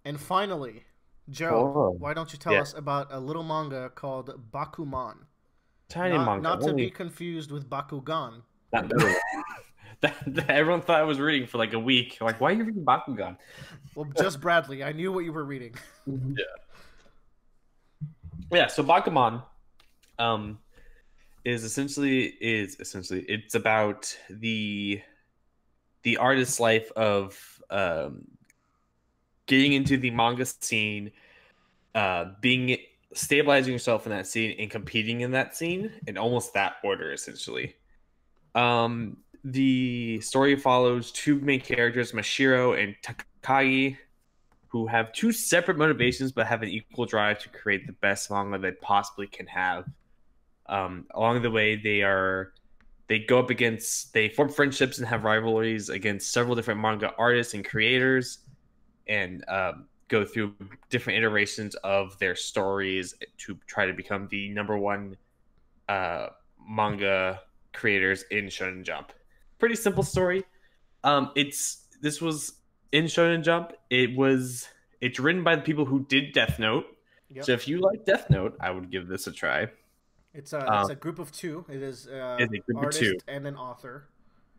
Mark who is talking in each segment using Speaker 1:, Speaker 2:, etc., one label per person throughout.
Speaker 1: And finally, Joe,
Speaker 2: Oh,
Speaker 1: why don't you tell
Speaker 2: yeah.
Speaker 1: us about a little manga called Bakuman?
Speaker 2: Tiny
Speaker 1: Not
Speaker 2: manga.
Speaker 1: not to be
Speaker 2: Only
Speaker 1: confused with Bakugan.
Speaker 2: not that, everyone thought I was reading for like a week. Like, why are you reading Bakugan?
Speaker 1: Well, just Bradley. I knew what you were reading.
Speaker 2: Mhm.
Speaker 3: Yeah.
Speaker 2: Yeah. So Bakuman, um, is essentially it's about the artist's life of getting into the manga scene, being stabilizing yourself in that scene and competing in that scene in almost that order essentially. The story follows two main characters, Mashiro and Takagi, who have two separate motivations but have an equal drive to create the best manga they possibly can have. Along the way, they form friendships and have rivalries against several different manga artists and creators, and go through different iterations of their stories to try to become the number one uh, manga creators in Shonen Jump. Pretty simple story. It's this was in Shonen Jump. It's written by the people who did Death Note.
Speaker 1: Yep.
Speaker 2: So if you like Death Note, I would give this a try.
Speaker 1: It's a group of two. It is
Speaker 2: It's a group of two.
Speaker 1: artist and an author.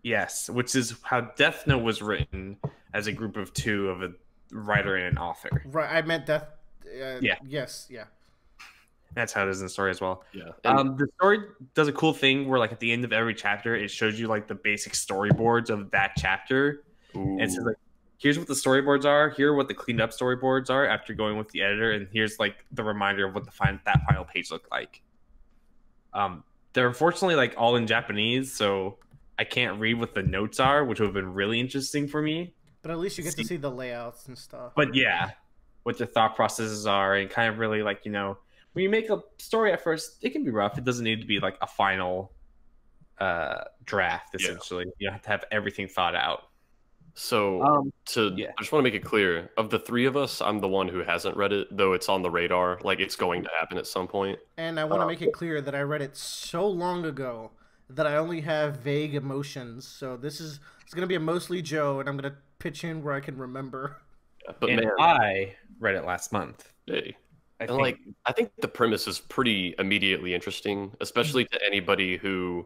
Speaker 2: Yes, which is how Death Note was written, as a group of two of a writer and an author.
Speaker 1: Right. I meant that.
Speaker 2: Yeah,
Speaker 1: Yes. Yeah.
Speaker 2: that's how it is in the story as well.
Speaker 3: Yeah. And
Speaker 2: The story does a cool thing where, like, at the end of every chapter, it shows you like the basic storyboards of that chapter, and it says
Speaker 3: ooh,
Speaker 2: like, here's what the storyboards are, here are what the cleaned up storyboards are after going with the editor, and here's like the reminder of what that final page looked like. They're unfortunately like all in Japanese, so I can't read what the notes are, which would have been really interesting for me.
Speaker 1: But at least you get to
Speaker 2: See,
Speaker 1: see the layouts and stuff.
Speaker 2: but yeah, what the thought processes are, and kind of really like, when you make a story at first, it can be rough. It doesn't need to be like a final draft.
Speaker 3: yeah.
Speaker 2: Essentially, you have to have everything thought out.
Speaker 3: So
Speaker 2: Yeah,
Speaker 3: I just want to make it clear, of the three of us, I'm the one who hasn't read it, though it's on the radar. Like it's going to happen at some point.
Speaker 1: And I want to make it clear that I read it so long ago that I only have vague emotions. So it's gonna be a mostly Joe, and I'm gonna pitch in where I can remember.
Speaker 3: But
Speaker 2: and
Speaker 3: man,
Speaker 2: I read it last month.
Speaker 3: hey,
Speaker 2: I
Speaker 3: and
Speaker 2: think.
Speaker 3: like I think the premise is pretty immediately interesting, especially to anybody who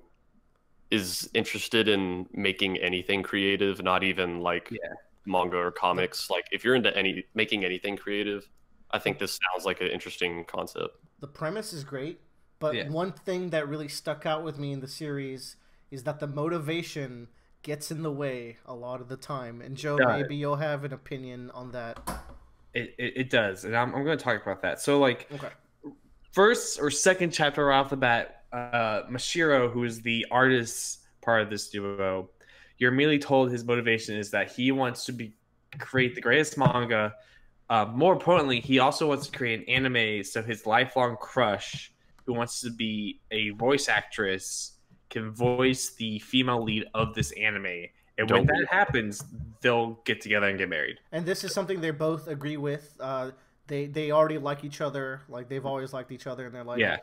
Speaker 3: is interested in making anything creative, not even like
Speaker 2: Yeah,
Speaker 3: manga or comics. Like if you're into making anything creative, I think this sounds like an interesting concept.
Speaker 1: The premise is great, but
Speaker 2: yeah.
Speaker 1: one thing that really stuck out with me in the series is that the motivation gets in the way a lot of the time. And Joe,
Speaker 2: Does.
Speaker 1: maybe you'll have an opinion on that.
Speaker 2: It does, and I'm going to talk about that. So, like,
Speaker 1: Okay.
Speaker 2: first or second chapter right off the bat, Mashiro, who is the artist part of this duo, you're immediately told his motivation is that he wants to create the greatest manga. More importantly, he also wants to create an anime, so his lifelong crush, who wants to be a voice actress, can voice the female lead of this anime. And when
Speaker 3: Don't
Speaker 2: that
Speaker 3: we?
Speaker 2: happens, they'll get together and get married.
Speaker 1: And this is something they both agree with. They already like each other. Like they've always liked each other, and they're like,
Speaker 2: Yeah.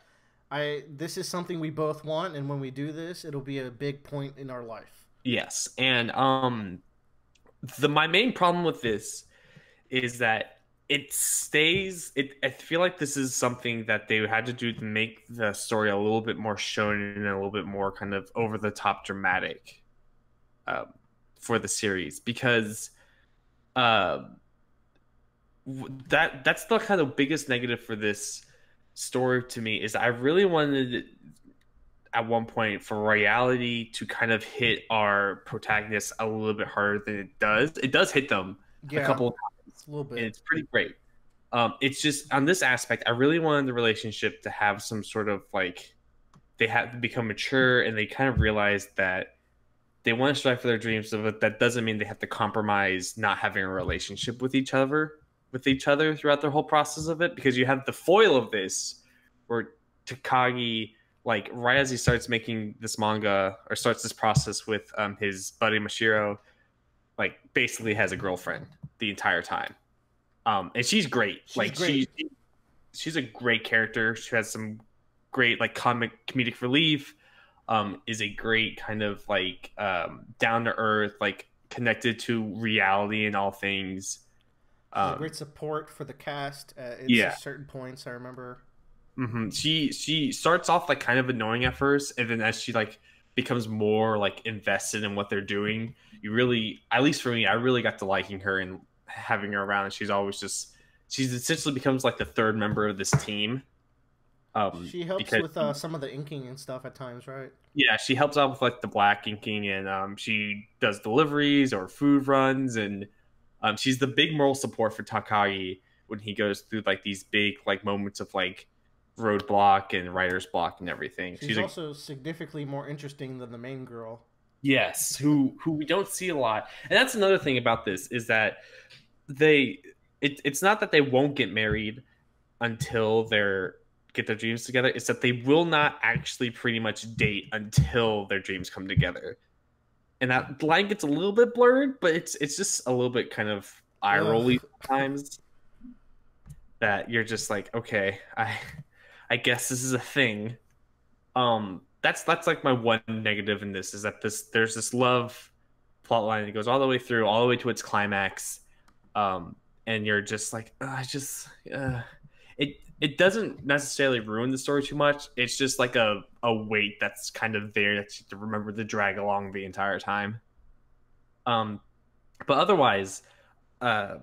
Speaker 1: I this is something we both want, and when we do this, it'll be a big point in our life.
Speaker 2: Yes. And the my main problem with this is that I feel like this is something that they had to do to make the story a little bit more shonen and a little bit more kind of over the top dramatic, um, for the series, because uh, that's the kind of biggest negative for this story to me. Is I really wanted at one point for reality to kind of hit our protagonists a little bit harder than it does. It does hit them a
Speaker 1: Yeah,
Speaker 2: couple of
Speaker 1: a little
Speaker 2: and
Speaker 1: bit.
Speaker 2: it's pretty great. It's just on this aspect, I really wanted the relationship to have some sort of like they have to become mature and they kind of realize that they want to strive for their dreams, but that doesn't mean they have to compromise not having a relationship with each other throughout the whole process of it. Because you have the foil of this, where Takagi, like right as he starts making this manga or starts this process with his buddy Mashiro, like basically has a girlfriend the entire time. And she's great.
Speaker 1: She's
Speaker 2: Like
Speaker 1: great.
Speaker 2: she's a great character. She has some great like comedic relief. Is a great kind of like down to earth, like connected to reality and all things.
Speaker 1: She had great support for the cast at
Speaker 2: Yeah.
Speaker 1: certain points. I remember.
Speaker 2: She starts off like kind of annoying at first, and then as she like becomes more like invested in what they're doing, you really, at least for me, I really got to liking her and having her around. And she's essentially becomes like the third member of this team.
Speaker 1: She helps
Speaker 2: Because
Speaker 1: with some of the inking and stuff at times, right?
Speaker 2: yeah, she helps out with like the black inking, and she does deliveries or food runs, and she's the big moral support for Takagi when he goes through like these big like moments of like roadblock and writer's block and everything.
Speaker 1: She's also significantly more interesting than the main girl.
Speaker 2: Yes, who we don't see a lot, and that's another thing about this is that it's not that they won't get married until they're get their dreams together. It's that they will not actually pretty much date until their dreams come together, and that line gets a little bit blurred, but it's just a little bit kind of eye rolly times that you're just like, okay, I guess this is a thing. That's like my one negative in this is that there's this love plot line that goes all the way through, all the way to its climax, and you're just like, it doesn't necessarily ruin the story too much. It's just like a weight that's kind of there that you have to remember to drag along the entire time. But otherwise, a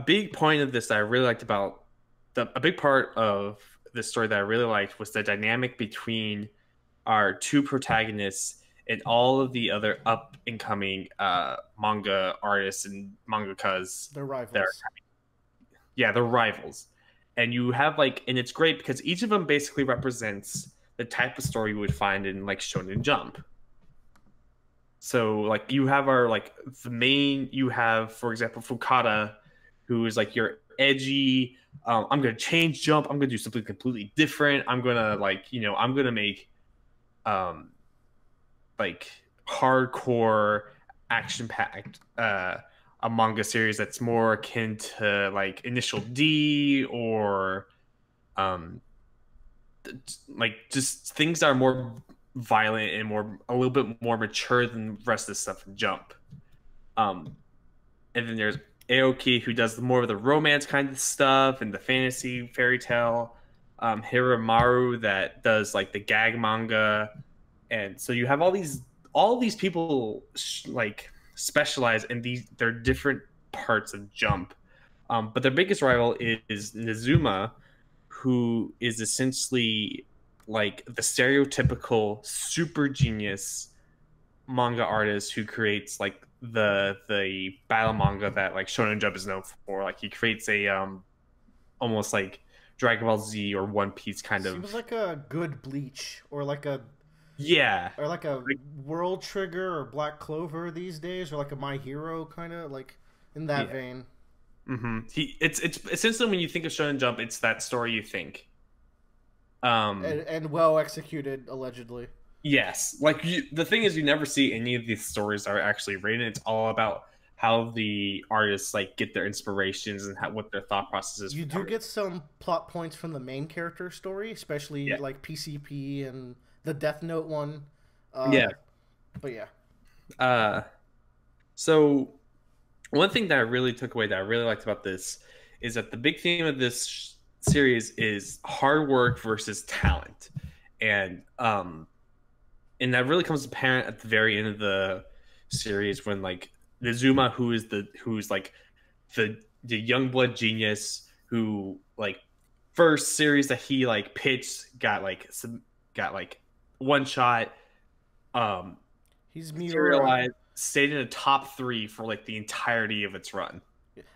Speaker 2: big point of this that I really liked about a big part of the story that I really liked was the dynamic between our two protagonists and all of the other up and coming manga artists and mangakas.
Speaker 1: They're rivals.
Speaker 2: They're rivals. And you have like, and it's great because each of them basically represents the type of story you would find in like Shonen Jump. So like you have you have, for example, Fukada, who is like your edgy, I'm gonna change Jump, I'm gonna do something completely different, I'm gonna I'm gonna make like hardcore action packed a manga series that's more akin to like Initial D or like just things that are more violent and a little bit more mature than the rest of the stuff in Jump. And then there's Aoki, who does more of the romance kind of stuff and the fantasy fairy tale. Hiramaru, that does like the gag manga. And so you have all these people like specialize in their different parts of Jump. But their biggest rival is Nizuma, who is essentially like the stereotypical super genius manga artist who creates like the battle manga that like Shonen Jump is known for. Like he creates a almost like Dragon Ball Z or One Piece kind of.
Speaker 1: Seems like a good Bleach or like a World Trigger or Black Clover these days, or like a My Hero kind of like in that vein.
Speaker 2: Mm-hmm. It's essentially when you think of Shonen Jump, it's that story you think.
Speaker 1: And well executed, allegedly.
Speaker 2: Yes, like the thing is, you never see any of these stories are actually written. It's all about how the artists like get their inspirations and what their thought process is.
Speaker 1: You do get some plot points from the main character story, especially like PCP and the Death Note one. But yeah.
Speaker 2: So one thing that I really took away that I really liked about this is that the big theme of this series is hard work versus talent, and that really comes apparent at the very end of the series when like Nizuma, who's like the young blood genius who like first series that he like pitched got like one shot.
Speaker 1: He's Miura.
Speaker 2: Stayed in a top 3 for like the entirety of its run.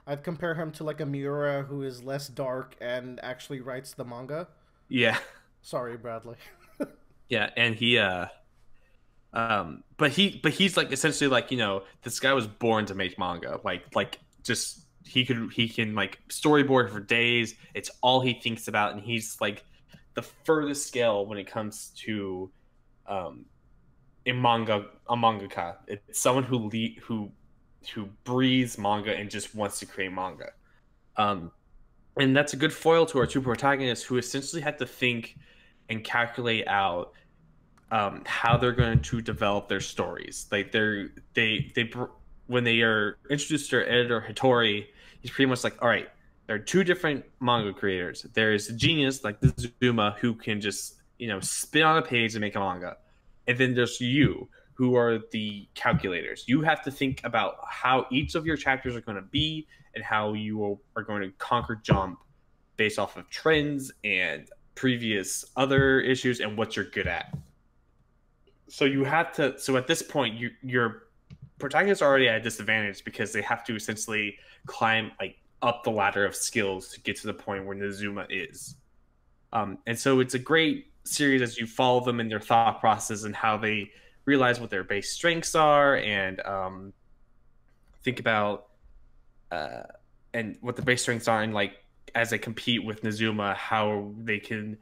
Speaker 1: I'd compare him to like a Miura who is less dark and actually writes the manga.
Speaker 2: Yeah.
Speaker 1: Sorry, Bradley.
Speaker 2: Yeah, and he but he's like essentially like, this guy was born to make manga. Like just he can like storyboard for days. It's all he thinks about, and he's like the furthest scale when it comes to a mangaka. It's someone who breathes manga and just wants to create manga. And that's a good foil to our two protagonists who essentially had to think and calculate out how they're going to develop their stories. Like when they are introduced to our editor Hattori, he's pretty much like, all right, there are two different manga creators. There's a genius like the Zuma who can just spit on a page and make a manga, and then there's you who are the calculators. You have to think about how each of your chapters are going to be and how you are going to conquer jump based off of trends and previous other issues and what you're good at. So you have to. So at this point, your protagonists are already at a disadvantage because they have to essentially climb like up the ladder of skills to get to the point where Nazuma is. And so it's a great series as you follow them in their thought process and how they realize what their base strengths are and think about and what the base strengths are, and like as they compete with Nazuma, how they can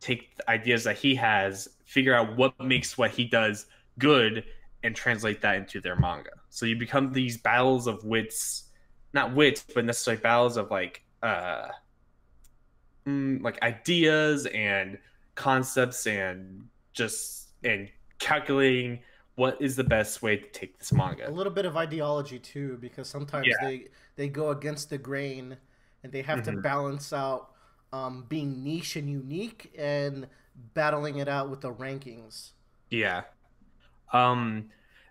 Speaker 2: take the ideas that he has, figure out what makes what he does good, and translate that into their manga. So you become these battles of wits, not wits, but necessarily battles of like ideas and concepts and calculating what is the best way to take this manga.
Speaker 1: A little bit of ideology too, because sometimes they go against the grain and they have to balance out being niche and unique and battling it out with the rankings.
Speaker 2: Yeah.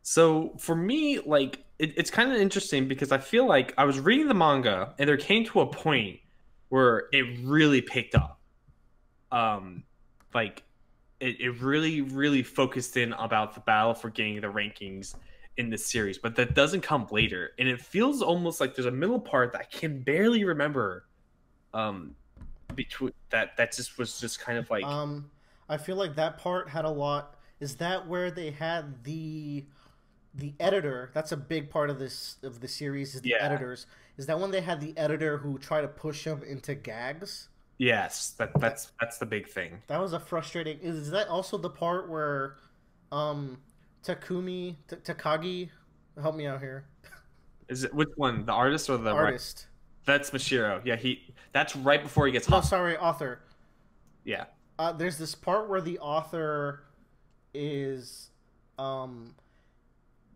Speaker 2: So for me, like it's kind of interesting because I feel like I was reading the manga and there came to a point where it really picked up. Like it really, really focused in about the battle for getting the rankings in this series, but that doesn't come later, and it feels almost like there's a middle part that I can barely remember. Between that just was just kind of like.
Speaker 1: I feel like that part had a lot. Is that where they had the editor? That's a big part of the series. Is the editors? Is that when they had the editor who tried to push him into gags?
Speaker 2: Yes, that's the big thing.
Speaker 1: That was a frustrating. Is that also the part where, Takagi, help me out here.
Speaker 2: Is it which one? The artist or the
Speaker 1: artist?
Speaker 2: That's Mashiro. Yeah, that's right before he gets.
Speaker 1: No, sorry, author.
Speaker 2: Yeah.
Speaker 1: There's this part where the author is,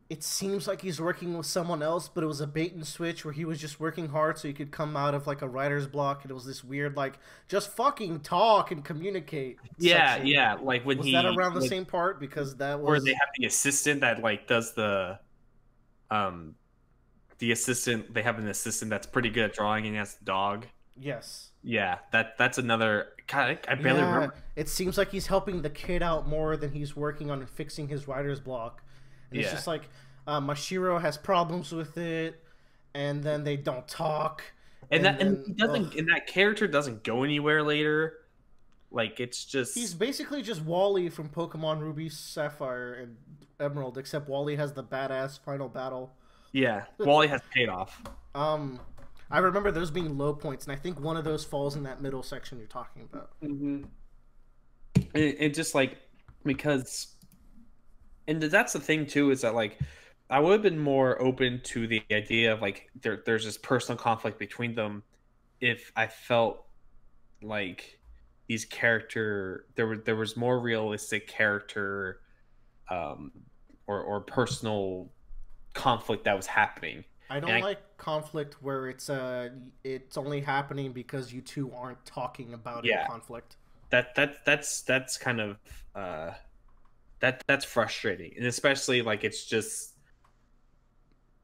Speaker 1: it seems like he's working with someone else, but it was a bait and switch where he was just working hard so he could come out of like a writer's block, and it was this weird like just fucking talk and communicate.
Speaker 2: Yeah,
Speaker 1: section.
Speaker 2: yeah. Like when
Speaker 1: was that around the same part, because that was
Speaker 2: where they have the assistant that like does the assistant. They have an assistant that's pretty good at drawing, and has the dog.
Speaker 1: Yes.
Speaker 2: Yeah, that's another. God, I barely remember.
Speaker 1: It seems like he's helping the kid out more than he's working on fixing his writer's block. And it's just like Mashiro has problems with it, and then they don't talk.
Speaker 2: And he doesn't. And that character doesn't go anywhere later. Like it's just
Speaker 1: he's basically just Wally from Pokemon Ruby, Sapphire, and Emerald, except Wally has the badass final battle.
Speaker 2: Yeah, Wally has paid off.
Speaker 1: I remember those being low points, and I think one of those falls in that middle section you're talking about.
Speaker 2: Mm-hmm. And just like because. And that's the thing too, is that like I would have been more open to the idea of like there's this personal conflict between them if I felt like these there was more realistic character or personal conflict that was happening.
Speaker 1: I don't like conflict where it's only happening because you two aren't talking about it. Conflict.
Speaker 2: That's kind of that's frustrating, and especially like it's just,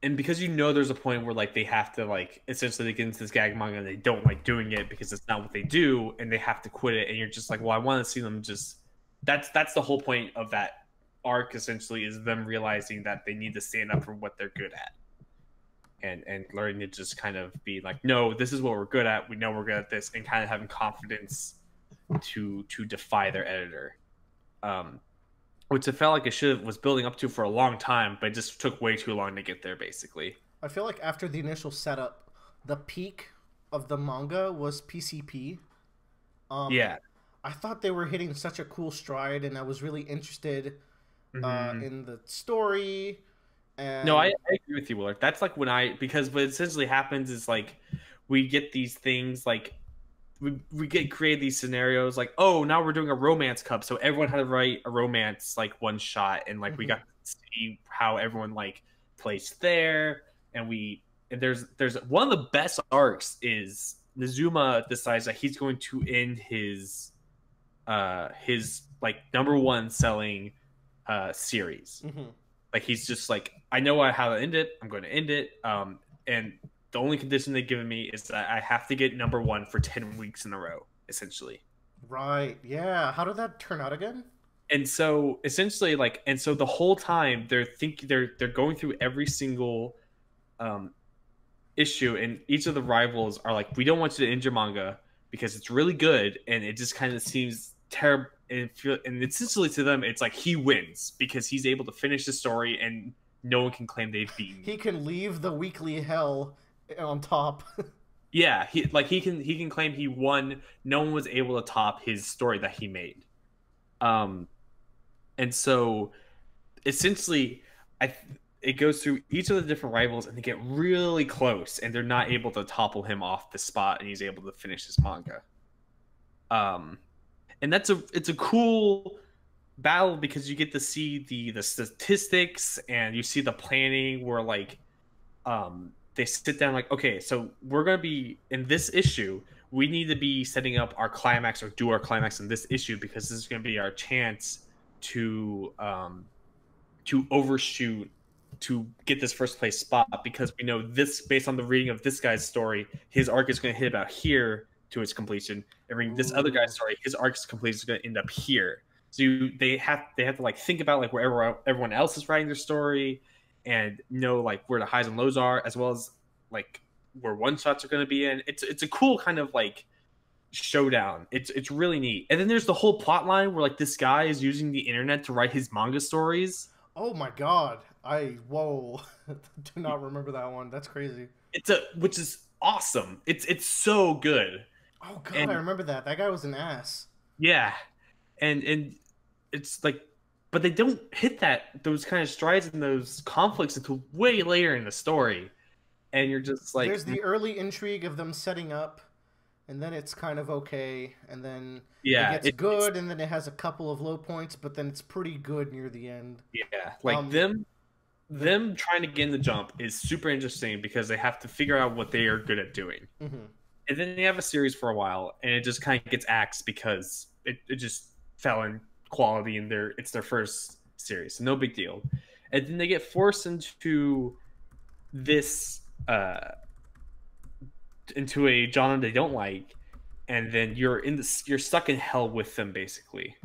Speaker 2: and because there's a point where like they have to like essentially get into this gag manga and they don't like doing it because it's not what they do, and they have to quit it, and you're just like, well, I want to see them just. That's the whole point of that arc essentially, is them realizing that they need to stand up for what they're good at, and learning to just kind of be like, no, this is what we're good at. We know we're good at this, and kind of having confidence to defy their editor. Which I felt like it was building up to for a long time, but it just took way too long to get there, basically.
Speaker 1: I feel like after the initial setup, the peak of the manga was PCP.
Speaker 2: Yeah.
Speaker 1: I thought they were hitting such a cool stride, and I was really interested in the story. And...
Speaker 2: No, I agree with you, Willard. That's like because what essentially happens is like we get these things like we get created these scenarios like, oh, now we're doing a romance cup, so everyone had to write a romance like one shot, and like we got to see how everyone like place there, and there's one of the best arcs is Nizuma decides that he's going to end his like #1 selling series. Like he's just like, I know how to end it. I'm going to end it. And the only condition they've given me is that I have to get #1 for 10 weeks in a row, essentially.
Speaker 1: Right. Yeah. How did that turn out again?
Speaker 2: And so essentially, like, and so the whole time they're going through every single issue, and each of the rivals are like, we don't want you to end your manga because it's really good, and it just kind of seems terrible. And essentially to them, it's like he wins because he's able to finish the story, and no one can claim they've beaten.
Speaker 1: He can leave the weekly hell on top.
Speaker 2: Yeah, he can claim he won. No one was able to top his story that he made. And so essentially, it goes through each of the different rivals, and they get really close, and they're not able to topple him off the spot, and he's able to finish his manga. And it's a cool battle because you get to see the statistics, and you see the planning where like they sit down like, okay, so we're gonna be in this issue, we need to be setting up our climax or do our climax in this issue because this is gonna be our chance to overshoot to get this first place spot, because we know this based on the reading of this guy's story, his arc is going to hit about here to its completion, and reading this other guy's story, his arc's completion is going to end up here. So they have to like think about like where everyone else is writing their story, and know like where the highs and lows are, as well as like where one shots are going to be in. It's a cool kind of like showdown. It's really neat. And then there's the whole plot line where like this guy is using the internet to write his manga stories.
Speaker 1: Oh my god. Whoa. Do not remember that one. That's crazy.
Speaker 2: Which is awesome. It's so good.
Speaker 1: Oh god, I remember that. That guy was an ass.
Speaker 2: Yeah. And it's like, but they don't hit those kind of strides and those conflicts until way later in the story. And you're just like,
Speaker 1: there's the early intrigue of them setting up, and then it's kind of okay, and then it gets good, and then it has a couple of low points, but then it's pretty good near the end.
Speaker 2: Yeah, like them trying to get in the jump is super interesting because they have to figure out what they are good at doing. And then they have a series for a while, and it just kind of gets axed because it just fell in quality, and it's their first series, so no big deal. And then they get forced into this into a genre they don't like, and then you're stuck in hell with them basically,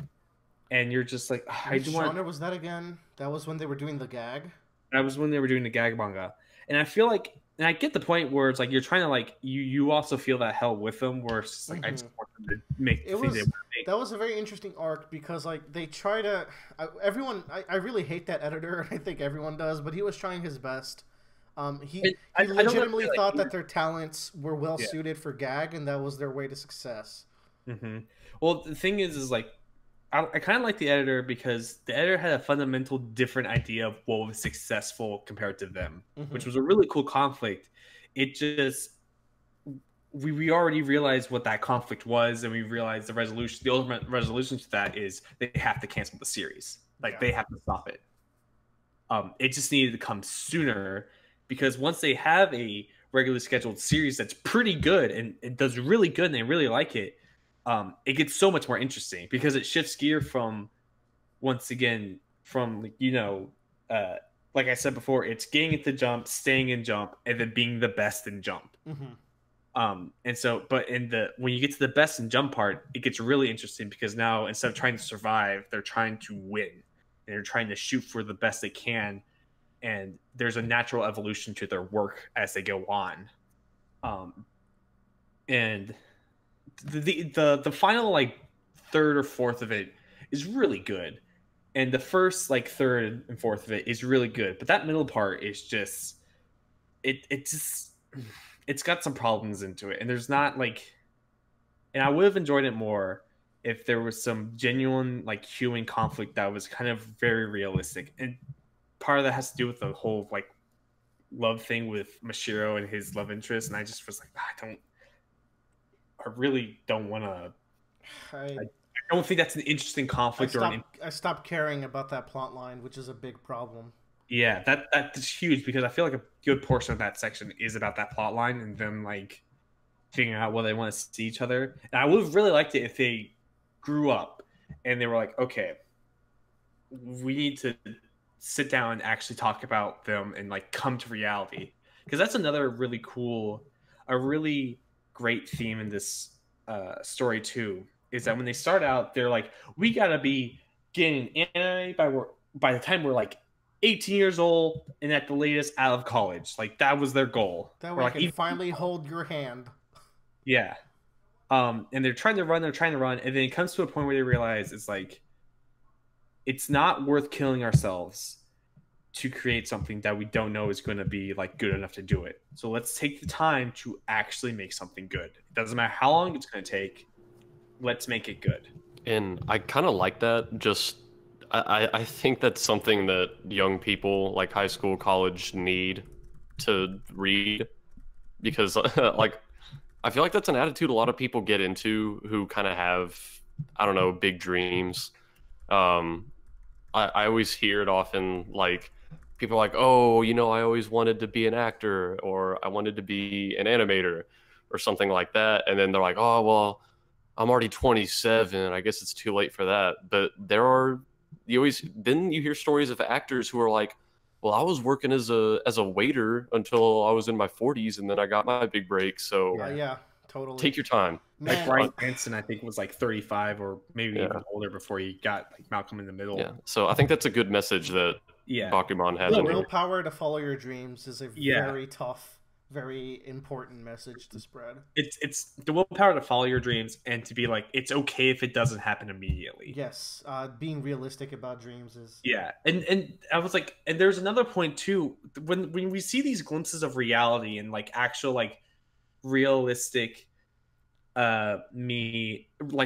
Speaker 2: and you're just like,
Speaker 1: which genre was that again? That was when they were doing the gag.
Speaker 2: That was when they were doing the gag manga, and I feel like, and I get the point where it's like you're trying to like you also feel that hell with them, where it's just like I just want them to make the thing they want to make.
Speaker 1: That was a very interesting arc because like they try to I really hate that editor, and I think everyone does, but he was trying his best. He legitimately thought that their talents were well suited for gag, and that was their way to success.
Speaker 2: Well, the thing is like I kind of like the editor because the editor had a fundamental different idea of what was successful compared to them, which was a really cool conflict. It just we already realized what that conflict was, and we realized the ultimate resolution to that is they have to cancel the series. Like they have to stop it. It just needed to come sooner. Because once they have a regularly scheduled series that's pretty good and it does really good and they really like it, it gets so much more interesting because it shifts gear from, once again, from, like I said before, it's getting into Jump, staying in Jump, and then being the best in Jump. And so, but when you get to the best in Jump part, it gets really interesting because now instead of trying to survive, they're trying to win. And they're trying to shoot for the best they can. And there's a natural evolution to their work as they go on. And the final like third or fourth of it is really good. And the first like third and fourth of it is really good. But that middle part is just it's got some problems into it. And there's not like, and I would have enjoyed it more if there was some genuine like human conflict that was kind of very realistic. And part of that has to do with the whole like love thing with Mashiro and his love interest, and I just was like, I really don't want to. I don't think that's an interesting conflict.
Speaker 1: I stopped caring about that plot line, which is a big problem.
Speaker 2: Yeah, that's huge because I feel like a good portion of that section is about that plot line and them like figuring out where they want to see each other. And I would have really liked it if they grew up and they were like, okay, we need to sit down and actually talk about them and like come to reality. Because that's another really cool, a really great theme in this story too. Is that when they start out, they're like, we gotta be getting anime by the time we're like 18 years old and at the latest out of college. Like that was their goal.
Speaker 1: That
Speaker 2: Or
Speaker 1: way I
Speaker 2: like
Speaker 1: can finally hold your hand.
Speaker 2: yeah. And they're trying to run, and then it comes to a point where they realize it's like it's not worth killing ourselves to create something that we don't know is going to be like good enough to do it. So let's take the time to actually make something good. It doesn't matter how long it's going to take. Let's make it good.
Speaker 3: And I kind of like that. Just I think that's something that young people like high school, college need to read because like I feel like that's an attitude a lot of people get into who kind of have, I don't know, big dreams. Um, I always hear it often, like people are like, oh, you know, I always wanted to be an actor or I wanted to be an animator or something like that. And then they're like, oh, well, I'm already 27. I guess it's too late for that. But then you hear stories of actors who are like, well, I was working as a waiter until I was in my 40s, and then I got my big break. So
Speaker 1: Yeah, totally.
Speaker 3: take your time.
Speaker 2: Like Bryan Cranston, I think was like 35 or maybe even older before he got like Malcolm in the Middle.
Speaker 3: Yeah. So I think that's a good message that Bakuman has.
Speaker 1: The willpower to follow your dreams is a very tough, very important message to spread.
Speaker 2: It's the willpower to follow your dreams and to be like, it's okay if it doesn't happen immediately.
Speaker 1: Yes, being realistic about dreams is
Speaker 2: and I was like, and there's another point too when we see these glimpses of reality and like actual like realistic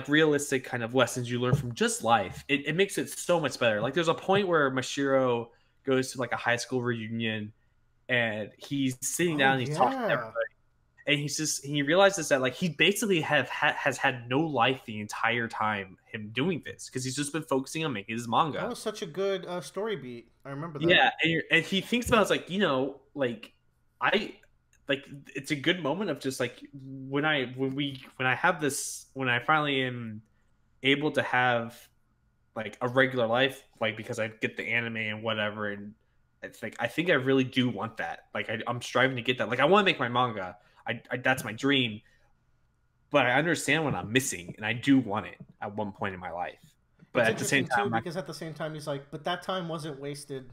Speaker 2: realistic kind of lessons you learn from just life. It makes it so much better. Like there's a point where Mashiro goes to like a high school reunion and he's sitting down and he's talking to everybody, and he realizes that like he basically has had no life the entire time him doing this because he's just been focusing on making his manga.
Speaker 1: That was such a good story beat. I remember that.
Speaker 2: Yeah, and he thinks about it's like, you know, like it's a good moment of just like when I finally am able to have like a regular life, like because I get the anime and whatever, and it's like I think I really do want that. Like I'm striving to get that. Like I want to make my manga. I that's my dream, but I understand what I'm missing, and I do want it at one point in my life. But
Speaker 1: it's
Speaker 2: at the same time,
Speaker 1: because at the same time he's like, but that time wasn't wasted.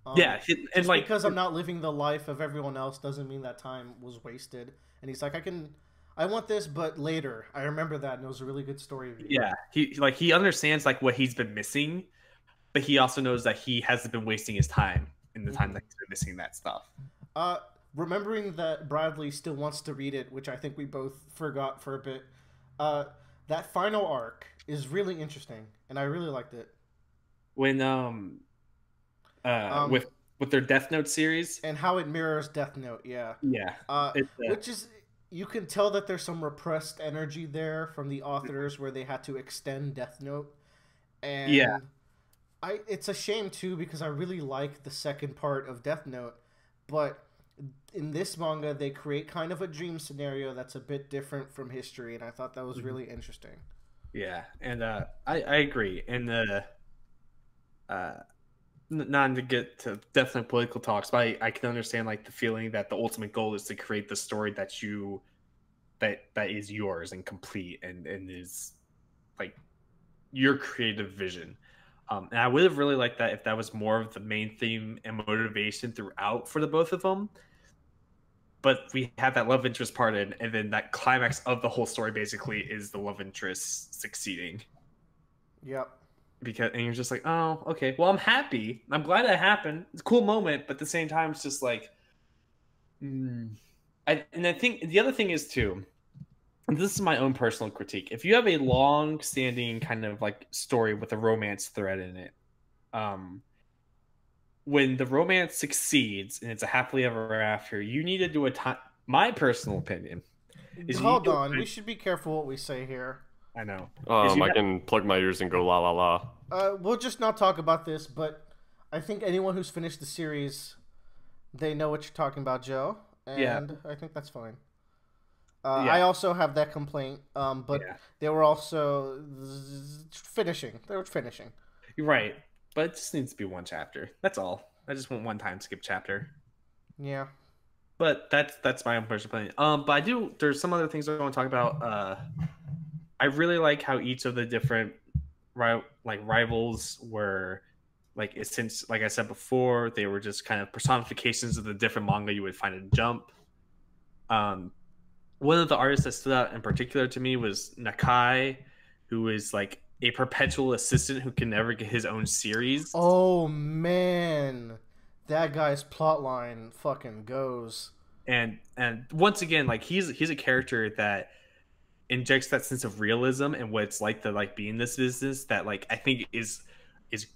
Speaker 2: And like
Speaker 1: because I'm not living the life of everyone else doesn't mean that time was wasted. And he's like, I want this, but later. I remember that, and it was a really good story.
Speaker 2: Yeah, he understands like what he's been missing, but he also knows that he hasn't been wasting his time in the time that he's been missing that stuff.
Speaker 1: Remembering that Bradley still wants to read it, which I think we both forgot for a bit. That final arc is really interesting, and I really liked it.
Speaker 2: When with their Death Note series
Speaker 1: and how it mirrors Death Note, which is, you can tell that there's some repressed energy there from the authors where they had to extend Death Note, and it's a shame too because I really like the second part of Death Note, but in this manga they create kind of a dream scenario that's a bit different from history, and I thought that was really interesting.
Speaker 2: Yeah, and I agree, and not to get to definitely political talks, but I can understand like the feeling that the ultimate goal is to create the story that is yours and complete and is like your creative vision. And I would have really liked that if that was more of the main theme and motivation throughout for the both of them. But we have that love interest part in, and then that climax of the whole story basically is the love interest succeeding.
Speaker 1: Yep.
Speaker 2: And you're just like, oh, okay. Well, I'm happy. I'm glad that happened. It's a cool moment, but at the same time, it's just like, I think the other thing is too, and this is my own personal critique. If you have a long-standing kind of like story with a romance thread in it, when the romance succeeds and it's a happily ever after, you need to do a time. My personal opinion is
Speaker 1: hold on. We should be careful what we say here.
Speaker 2: I know.
Speaker 3: I can plug my ears and go la la la.
Speaker 1: We'll just not talk about this, but I think anyone who's finished the series, they know what you're talking about, Joe,
Speaker 2: Yeah,
Speaker 1: and I think that's fine. I
Speaker 2: yeah,
Speaker 1: also have that complaint, but
Speaker 2: yeah.
Speaker 1: they were also finishing. They were finishing.
Speaker 2: You're right, but it just needs to be one chapter. That's all. I just want one time skip chapter.
Speaker 1: Yeah,
Speaker 2: But that's my own personal opinion. But I do. There's some other things I want to talk about. I really like how each of the different rivals were like since like I said before, they were just kind of personifications of the different manga you would find in Jump. Um, One of the artists that stood out in particular to me was Nakai, who is like a perpetual assistant who can never get his own series.
Speaker 1: oh man, that guy's plotline fucking goes.
Speaker 2: And once again, like he's a character that injects that sense of realism and what it's like to like be in this business that like I think is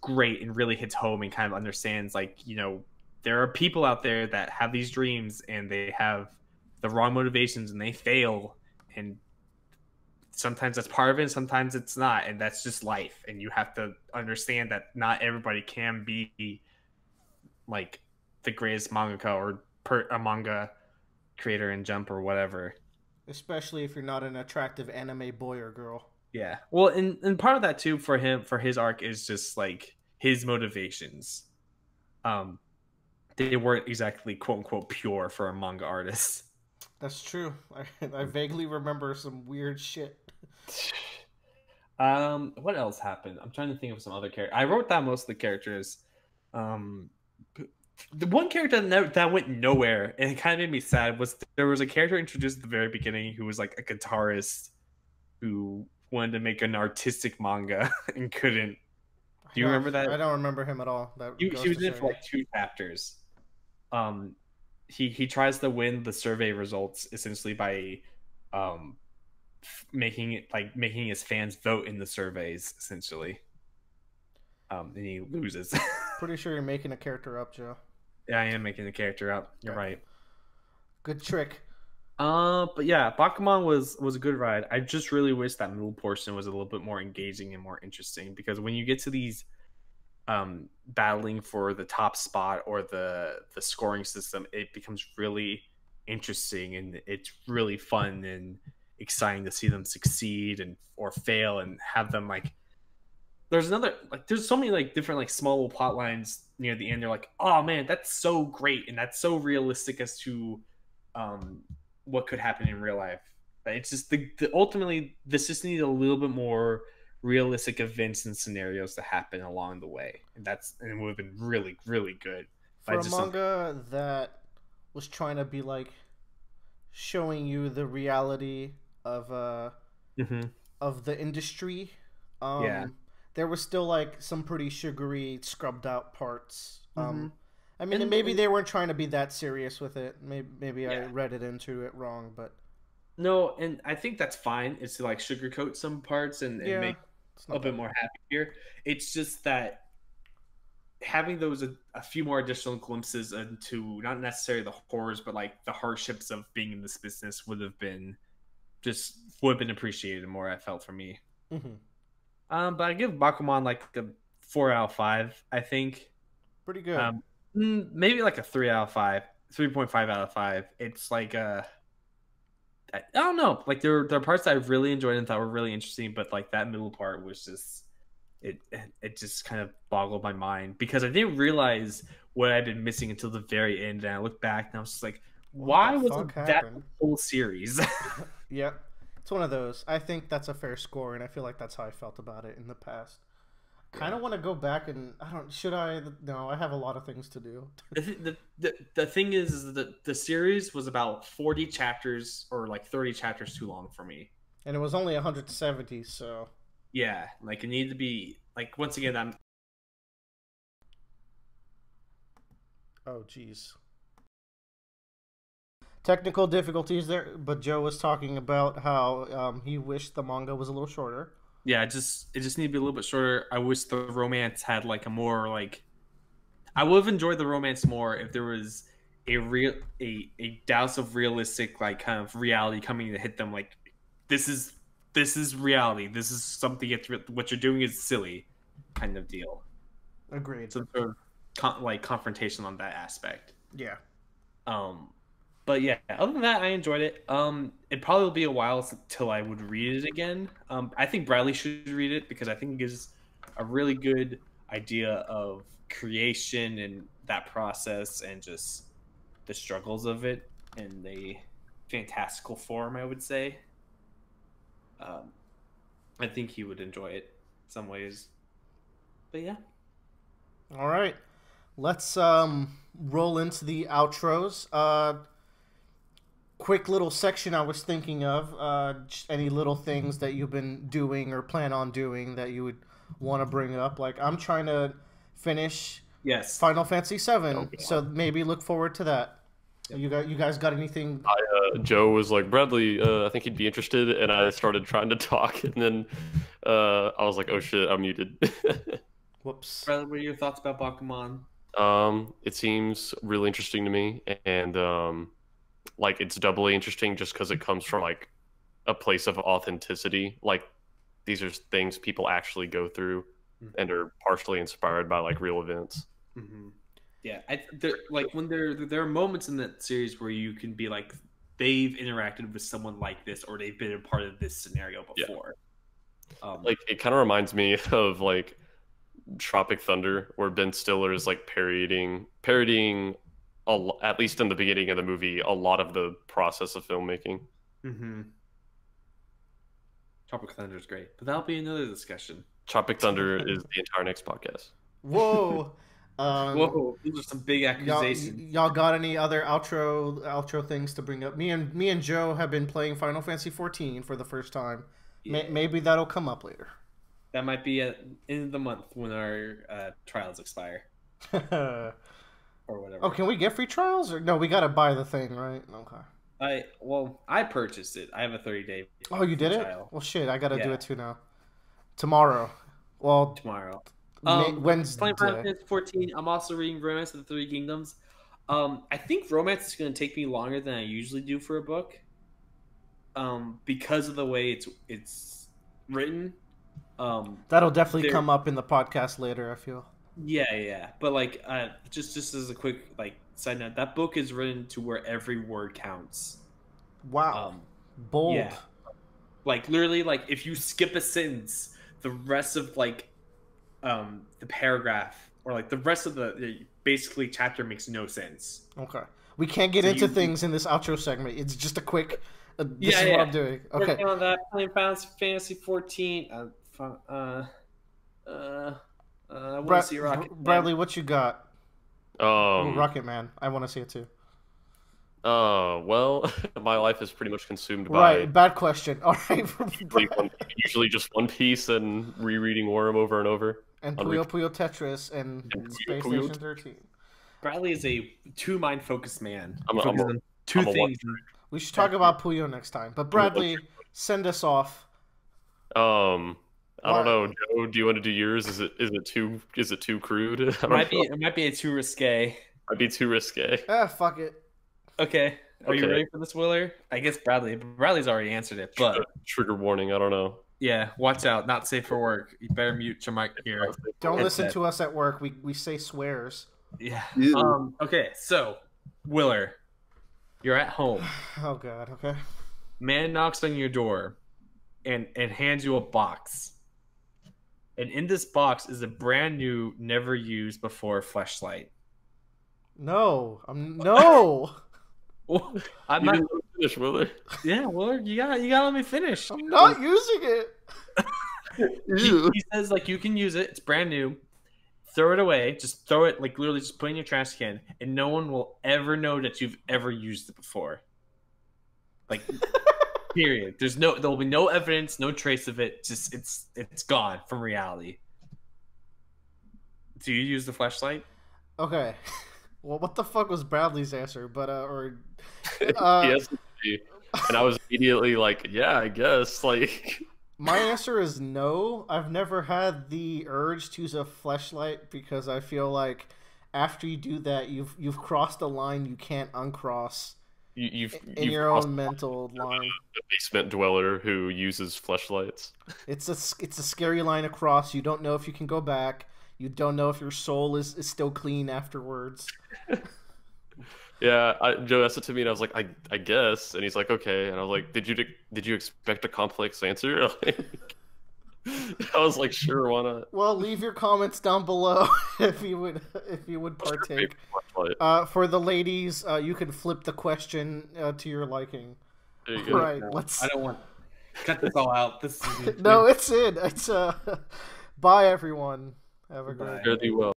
Speaker 2: great and really hits home and kind of understands like, you know, there are people out there that have these dreams and they have the wrong motivations and they fail, and sometimes that's part of it and sometimes it's not, and that's just life, and you have to understand that not everybody can be like the greatest mangaka or a manga creator in Jump or whatever.
Speaker 1: Especially if you're not an attractive anime boy or girl.
Speaker 2: Yeah. Well, and part of that too for him for his arc is just like his motivations. Um they weren't exactly quote unquote pure for a manga artist.
Speaker 1: That's true. I vaguely remember some weird shit.
Speaker 2: What else happened? I'm trying to think of some other characters. I wrote down most of the characters. Um the one character that went nowhere and it kind of made me sad was there was a character introduced at the very beginning who was like a guitarist who wanted to make an artistic manga and couldn't. Do you remember that?
Speaker 1: I don't remember him at all. That
Speaker 2: He
Speaker 1: goes
Speaker 2: was
Speaker 1: to
Speaker 2: in
Speaker 1: show
Speaker 2: it for
Speaker 1: you.
Speaker 2: like two chapters. Um, he tries to win the survey results essentially by um making it like making his fans vote in the surveys essentially. And he loses.
Speaker 1: Pretty sure you're making a character up, Joe.
Speaker 2: Yeah, I am making the character up. You're
Speaker 1: Okay.
Speaker 2: right.
Speaker 1: Good trick.
Speaker 2: But yeah, Bakuman was a good ride. I just really wish that middle portion was a little bit more engaging and more interesting because when you get to these battling for the top spot or the scoring system, it becomes really interesting and it's really fun and exciting to see them succeed and or fail and have them like there's so many like different like small little plot lines near the end. They're like, oh man, that's so great and that's so realistic as to um what could happen in real life. It's just the ultimately this just needs a little bit more realistic events and scenarios to happen along the way, and it would have been really really good.
Speaker 1: For
Speaker 2: But I
Speaker 1: a
Speaker 2: just don't.
Speaker 1: manga that was trying to be like showing you the reality
Speaker 2: Mm-hmm.
Speaker 1: of the industry,
Speaker 2: Yeah.
Speaker 1: there was still like some pretty sugary, scrubbed out parts.
Speaker 2: Mm-hmm.
Speaker 1: I mean, maybe they weren't trying to be that serious with it. Maybe I
Speaker 2: Yeah.
Speaker 1: read it into it wrong, but
Speaker 2: No, and I think that's fine. It's to like sugarcoat some parts and
Speaker 1: yeah,
Speaker 2: make
Speaker 1: it's
Speaker 2: a
Speaker 1: not
Speaker 2: bit
Speaker 1: bad.
Speaker 2: more happier. It's just that having those a few more additional glimpses into not necessarily the horrors, but like the hardships of being in this business would have been appreciated more. I felt for me.
Speaker 1: Hmm.
Speaker 2: But I give Bakuman like a 4 out of 5. I think.
Speaker 1: Pretty good.
Speaker 2: Um, Maybe like a 3 out of 5, 3.5 out of 5. It's like I don't know. Like there are parts that I really enjoyed and thought were really interesting, but like that middle part was just it. It just kind of boggled my mind because I didn't realize what I'd been missing until the very end. And I looked back and I was just like,
Speaker 1: What the
Speaker 2: why
Speaker 1: fuck
Speaker 2: wasn't that the
Speaker 1: happened?
Speaker 2: whole series?
Speaker 1: Yep, it's one of those. I think that's a fair score, and I feel like that's how I felt about it in the past. Kind
Speaker 2: Yeah.
Speaker 1: of want to go back and I don't. Should I? No, I have a lot of things to do.
Speaker 2: The thing is that the series was about 40 chapters or like 30 chapters too long for me.
Speaker 1: And it was only 170, so
Speaker 2: Yeah, like it needed to be like once again I'm
Speaker 1: oh geez. Technical difficulties there, but Joe was talking about how he wished the manga was a little shorter.
Speaker 2: yeah, it just needed to be a little bit shorter. I wish the romance had like a more like I would have enjoyed the romance more if there was a real a douse of realistic like kind of reality coming to hit them like this is this is reality. This is something what you're doing is silly kind of deal.
Speaker 1: Agreed.
Speaker 2: So confrontation on that aspect.
Speaker 1: Yeah.
Speaker 2: But yeah, other than that, I enjoyed it. It probably will be a while till I would read it again. I think Bradley should read it because I think it gives a really good idea of creation and that process and just the struggles of it in a fantastical form, I would say. I think he would enjoy it in some ways. But yeah.
Speaker 1: All right. Let's roll into the outros. Quick little section I was thinking of. Just any little things that you've been doing or plan on doing that you would want to bring up. Like, I'm trying to finish Final Fantasy VII, so maybe look forward to that. Yep. You guys got anything?
Speaker 3: Joe was like, Bradley, I think he'd be interested, and I started trying to talk, and then I was like, oh shit, I'm muted.
Speaker 1: Whoops.
Speaker 2: Bradley, what are your thoughts about Bakuman?
Speaker 3: It seems really interesting to me, and like it's doubly interesting just because it comes from like a place of authenticity. Like these are things people actually go through and are partially inspired by like real events.
Speaker 2: Mm-hmm. Yeah, like when there are moments in that series where you can be like, they've interacted with someone like this, or they've been a part of this scenario before. Yeah.
Speaker 3: Like it kind of reminds me of like Tropic Thunder, where Ben Stiller is like parodying at least in the beginning of the movie, a lot of the process of filmmaking.
Speaker 2: Mm-hmm. Tropic Thunder is great, but that'll be another discussion.
Speaker 3: Tropic Thunder is the entire next podcast.
Speaker 1: Whoa.
Speaker 2: Whoa, these are some big accusations.
Speaker 1: Y'all got any other outro things to bring up? Me and Joe have been playing Final Fantasy 14 for the first time. Yeah. Maybe that'll come up later.
Speaker 2: That might be at end of the month when our trials expire. Or whatever.
Speaker 1: Oh, can we get free trials? Or no, we gotta buy the thing, right? Okay.
Speaker 2: I purchased it. I have a 30-day.
Speaker 1: Oh, you did
Speaker 2: trial.
Speaker 1: It? Well, shit, I gotta do it too now. Tomorrow. Well,
Speaker 2: tomorrow.
Speaker 1: Wednesday.
Speaker 2: Playing Final Fantasy 14. I'm also reading Romance of the Three Kingdoms. I think Romance is going to take me longer than I usually do for a book. Because of the way it's written.
Speaker 1: That'll definitely come up in the podcast later, I feel.
Speaker 2: Yeah. But like, just as a quick like side note, that book is written to where every word counts.
Speaker 1: Wow. Bold.
Speaker 2: Yeah. Like literally, like if you skip a sentence, the rest of like the paragraph or like the rest of the basically chapter makes no sense.
Speaker 1: Okay. We can't get into things in this outro segment. It's just a quick this is what I'm doing. Okay.
Speaker 2: Working on that, playing Final Fantasy 14. I want to see Rocket Man.
Speaker 1: Bradley, what you got? Rocket Man. I want to see it too.
Speaker 3: Well, my life is pretty much consumed by...
Speaker 1: Right, bad question. All right.
Speaker 3: usually just One Piece and rereading Worm over and over.
Speaker 1: And Puyo Puyo Tetris and Space Station 13.
Speaker 2: Bradley is a two-mind-focused man.
Speaker 3: I'm
Speaker 2: two things.
Speaker 1: We should talk about Puyo next time. But Bradley, send us off.
Speaker 3: I don't know, Joe. Do you want to do yours? Is it too crude?
Speaker 2: It might be too risque.
Speaker 3: Might be too risque.
Speaker 1: Fuck it.
Speaker 2: Okay. Are you ready for this, Willer? I guess Bradley's already answered it, but
Speaker 3: trigger warning. I don't know.
Speaker 2: Yeah, watch out. Not safe for work. You better mute your mic here.
Speaker 1: Don't listen to us at work. We say swears.
Speaker 2: Yeah. Okay. So, Willer, you're at home.
Speaker 1: Oh God. Okay.
Speaker 2: Man knocks on your door, and hands you a box. And in this box is a brand new, never used before fleshlight.
Speaker 1: No. No.
Speaker 2: I'm not
Speaker 3: finish, Willer.
Speaker 2: Yeah, Willard, you gotta let me finish.
Speaker 1: I'm not using it.
Speaker 2: he says like you can use it. It's brand new. Throw it away. Just throw it like literally just put it in your trash can, and no one will ever know that you've ever used it before. Like, period. There'll be no evidence, no trace of it. Just it's gone from reality. Do you use the flashlight?
Speaker 1: Okay. Well, what the fuck was Bradley's answer? But
Speaker 3: yes, and I was immediately like, yeah, I guess. Like,
Speaker 1: my answer is no. I've never had the urge to use a fleshlight because I feel like after you do that, you've crossed a line you can't uncross.
Speaker 3: You've
Speaker 1: your own mental line.
Speaker 3: A basement dweller who uses fleshlights.
Speaker 1: It's a scary line across. You don't know if you can go back. You don't know if your soul is still clean afterwards.
Speaker 3: Yeah, Joe asked it to me, and I was like, I guess. And he's like, okay. And I was like, did you expect a complex answer? I was like, sure, why not?
Speaker 1: Well, leave your comments down below if you would partake. For the ladies, you can flip the question to your liking.
Speaker 3: There you go.
Speaker 1: Right,
Speaker 2: No,
Speaker 1: let's.
Speaker 2: I don't want. Cut this all out. This is
Speaker 1: No, it's in. It's Bye, everyone. Have a great.
Speaker 3: Fare thee well.